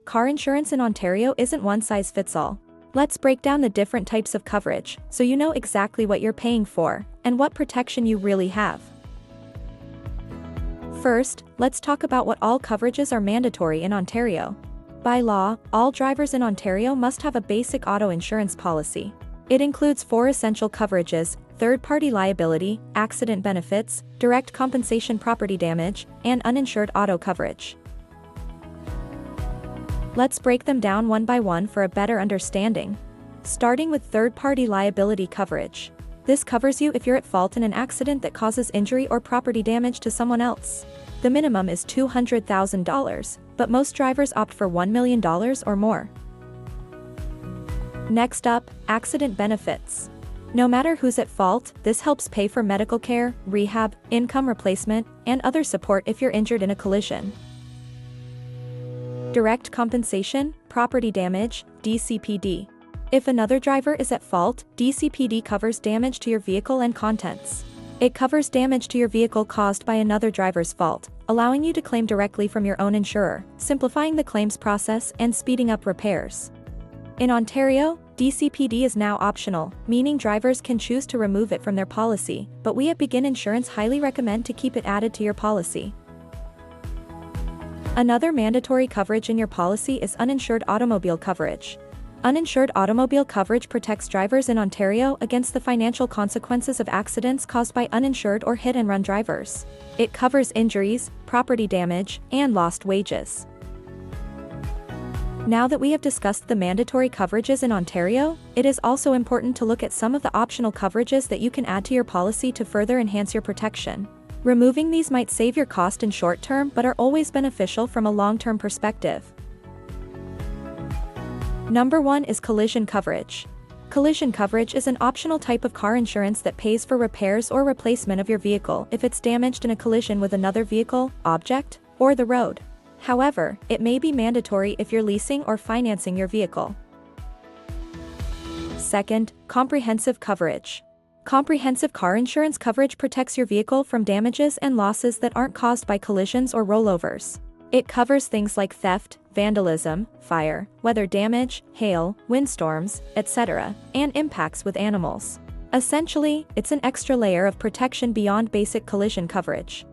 car insurance in Ontario isn't one size fits all. Let's break down the different types of coverage, so you know exactly what you're paying for, and what protection you really have. First, let's talk about what all coverages are mandatory in Ontario. By law, all drivers in Ontario must have a basic auto insurance policy. It includes 4 essential coverages: third-party liability, accident benefits, direct compensation property damage, and uninsured auto coverage. Let's break them down one by one for a better understanding. Starting with third-party liability coverage. This covers you if you're at fault in an accident that causes injury or property damage to someone else. The minimum is $200,000, but most drivers opt for $1 million or more. Next up, accident benefits. No matter who's at fault, this helps pay for medical care, rehab, income replacement, and other support if you're injured in a collision. Direct compensation, property damage, DCPD. If another driver is at fault, DCPD covers damage to your vehicle and contents. It covers damage to your vehicle caused by another driver's fault, allowing you to claim directly from your own insurer, simplifying the claims process and speeding up repairs. In Ontario, DCPD is now optional, meaning drivers can choose to remove it from their policy, but we at Begin Insurance highly recommend to keep it added to your policy. Another mandatory coverage in your policy is uninsured automobile coverage. Uninsured automobile coverage protects drivers in Ontario against the financial consequences of accidents caused by uninsured or hit-and-run drivers. It covers injuries, property damage, and lost wages. Now that we have discussed the mandatory coverages in Ontario, it is also important to look at some of the optional coverages that you can add to your policy to further enhance your protection. Removing these might save your cost in short term but are always beneficial from a long-term perspective. Number 1 is collision coverage. Collision coverage is an optional type of car insurance that pays for repairs or replacement of your vehicle if it's damaged in a collision with another vehicle, object, or the road. However, it may be mandatory if you're leasing or financing your vehicle. Second, comprehensive coverage. Comprehensive car insurance coverage protects your vehicle from damages and losses that aren't caused by collisions or rollovers. It covers things like theft, vandalism, fire, weather damage, hail, windstorms, etc., and impacts with animals. Essentially, it's an extra layer of protection beyond basic collision coverage.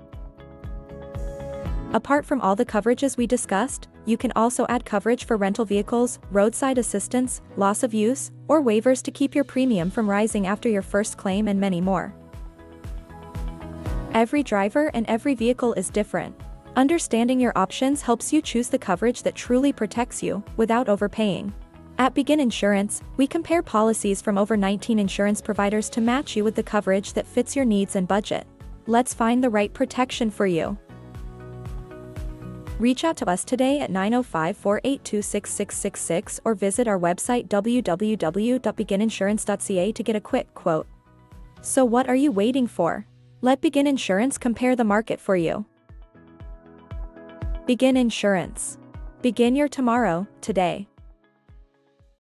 Apart from all the coverages we discussed, you can also add coverage for rental vehicles, roadside assistance, loss of use, or waivers to keep your premium from rising after your first claim, and many more. Every driver and every vehicle is different. Understanding your options helps you choose the coverage that truly protects you, without overpaying. At Begin Insurance, we compare policies from over 19 insurance providers to match you with the coverage that fits your needs and budget. Let's find the right protection for you. Reach out to us today at 905-482-6666 or visit our website www.begininsurance.ca to get a quick quote. So what are you waiting for? Let Begin Insurance compare the market for you. Begin Insurance. Begin your tomorrow, today.